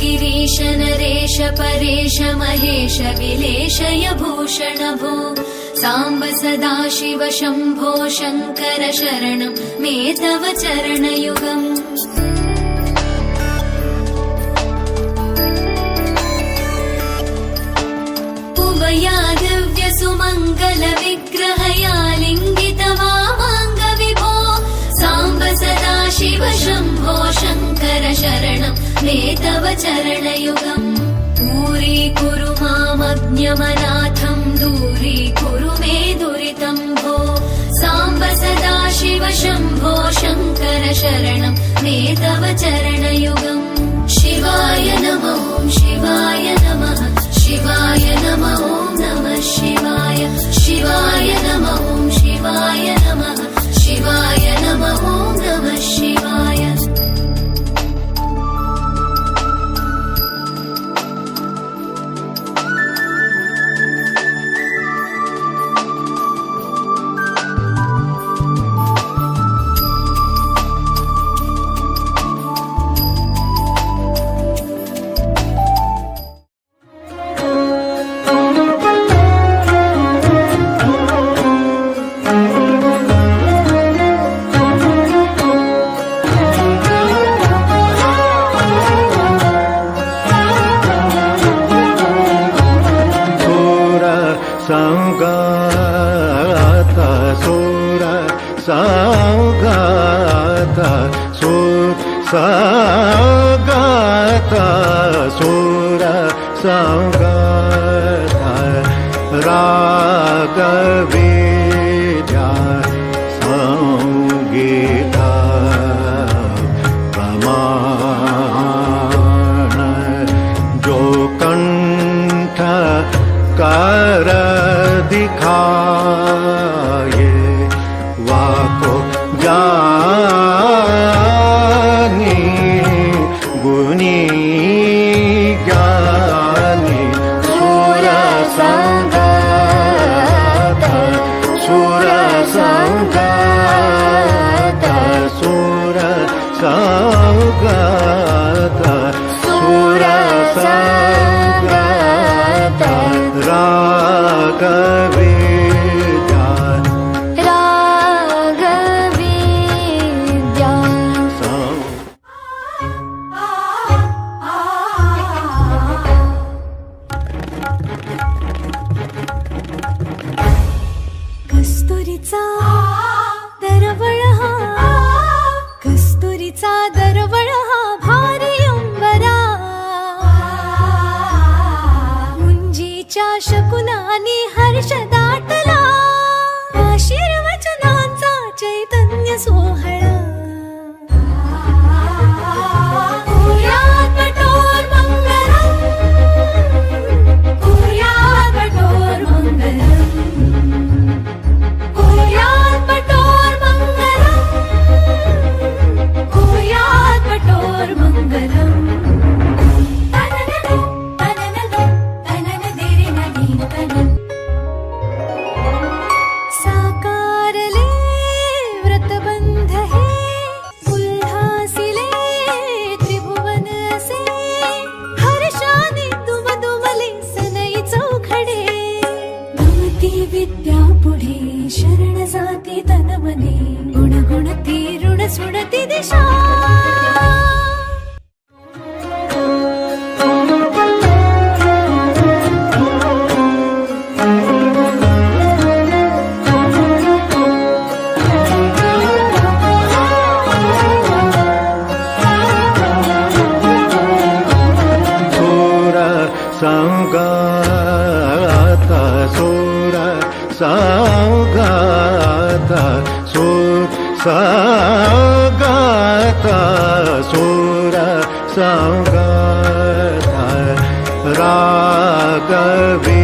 गिरीश नरेश परेश महेश विलेशय भूषण भो साम्ब सदाशिव शम्भो शङ्कर शरणं मे तव चरणयुगम् उभया दिव्य सुमङ्गल विग्रहया लिङ्गित वामाङ्ग विभो साम्ब सदाशिव शम्भो शङ्कर शरणं मे तव चरणयुगम् दूरीकुरु मामज्ञमनाथं दूरीकुरु मे दुरितं भो साम्ब सदाशिव शम्भो शङ्कर शरणं मे तव चरणयुगम् शिवाय नमः शिवाय नमः शिवाय नमः नमः शिवाय शिवाय नमः शिवाय नमः शिवाय नमः नमः शिवाय रागवेद्या संगीता प्रमाण जो कंठ कर दिखाए वाको ज्ञानी गुणी ज्ञानी कस्तुरीचा दरवळ हा कस्तुरीचा दरवळ हा भारी अंबरा मुंजीच्या शकुनानी हर्ष दाटला आशीर्वचनांचा चैतन्य सोहळा सुडती दिशा संगाता सुर संगाता सुर संगाता सुर संगाता रागवे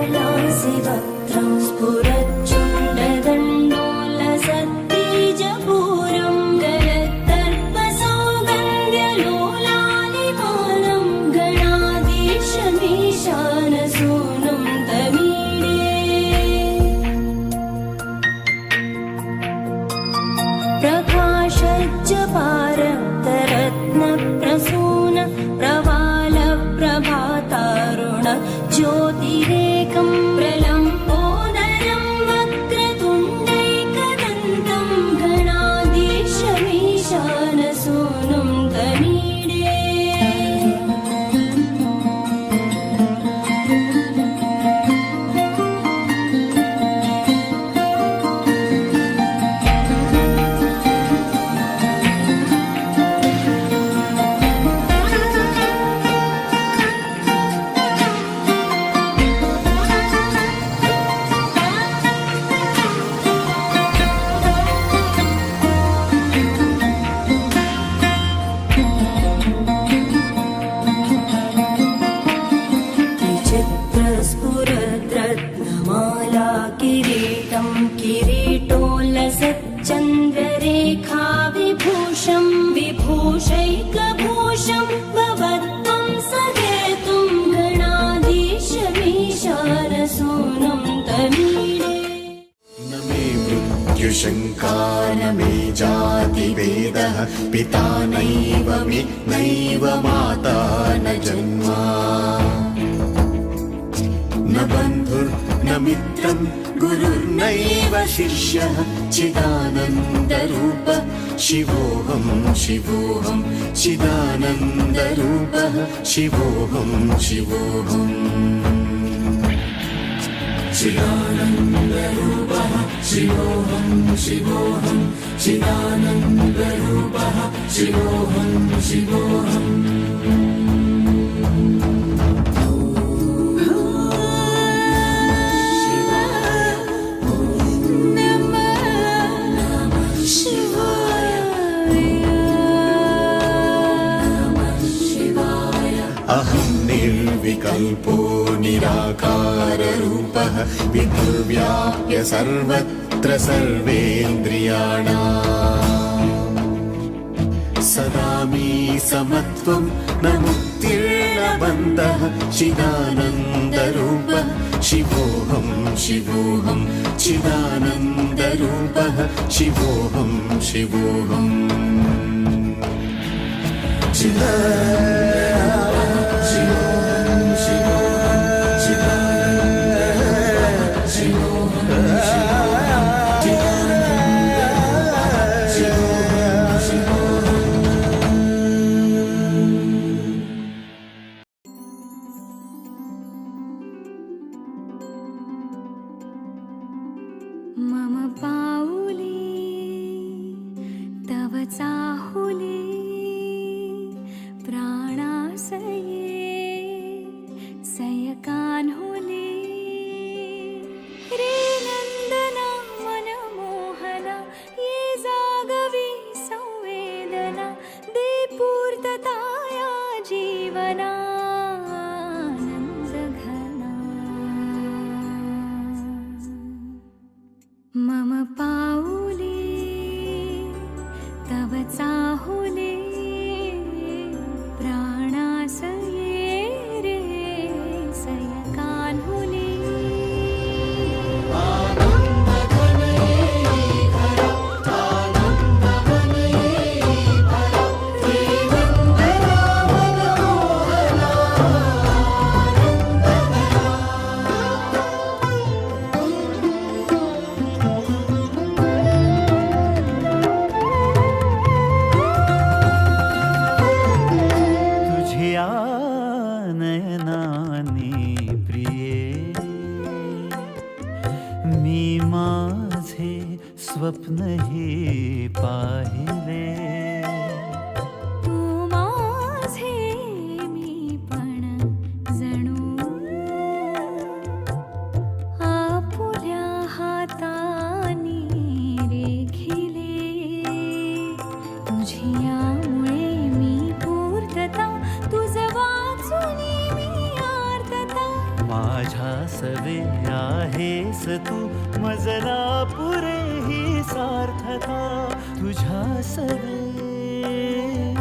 विलोलासि वक्त्रं स्फुरच्चण्डदण्डोलसत्तेजपूरं गलत्तर्पसौगन्ध्यलोलालिमानं गणाधीशमीशानसूनुं प्रकाशज्जपारक्तरत्नप्रसून प्रवालप्रभातारुण ज्योतिरेकं प्रलम्बोदरं वक्रतुण्डैकदन्तं गणाधीशमीशानसूनुं तमीडे चित्रस्फुरद्रत्नमाला किरीटं किरीटोल्लसच्चन्द्ररेखा विभूषं विभूषैकभूषं भवत्वं सहेतुं गणाधीशमीशानसूनुं तमीडे न मे मृत्युशङ्का न मे जातिभेदः पिता नैव मे नैव माता न जन्मा न बन्धुर्न मित्रं गुरुर्नैव शिष्यः चिदानन्दरूप शिवोऽहं शिवोऽहं चिदानन्दरूपः शिवोऽहं शिवोऽहम् चिदानन्दरूपः शिवोऽहं शिवोऽहं चिदानन्दरूपः शिवोऽहं शिवोऽहम् अहं निर्विकल्पो निराकाररूपः विदुर्व्याप्य सर्वत्र सर्वेन्द्रियाणाम् सदा मे समत्वं न मुक्तिर्न बन्धः चिदानन्दरूपः शिवोऽहं शिवोऽहं चिदानन्दरूपः शिवोऽहं शिवोऽहम् मम पाऊले तव चाहुले प्राणासये सयकान्हुले रे नन्दना मनमोहना ये जागवी संवेदना दे पूर्तताया जीवनानन्दघना मम पाऊले तव चाहुले प्राणासये रे सयकान्हुले तुझ्या नयनाने प्रिये मी माझे स्वप्न हे पाहिले तू माझे मी पण जणू आपुल्या हातानी रेखिले तुझ्यामुळे मी पूर्तता तुझ वाचून मी आर्तता माझ्या सवे नवे आहेस तू मजला पुरे ही सार्थका तुझ्या सवे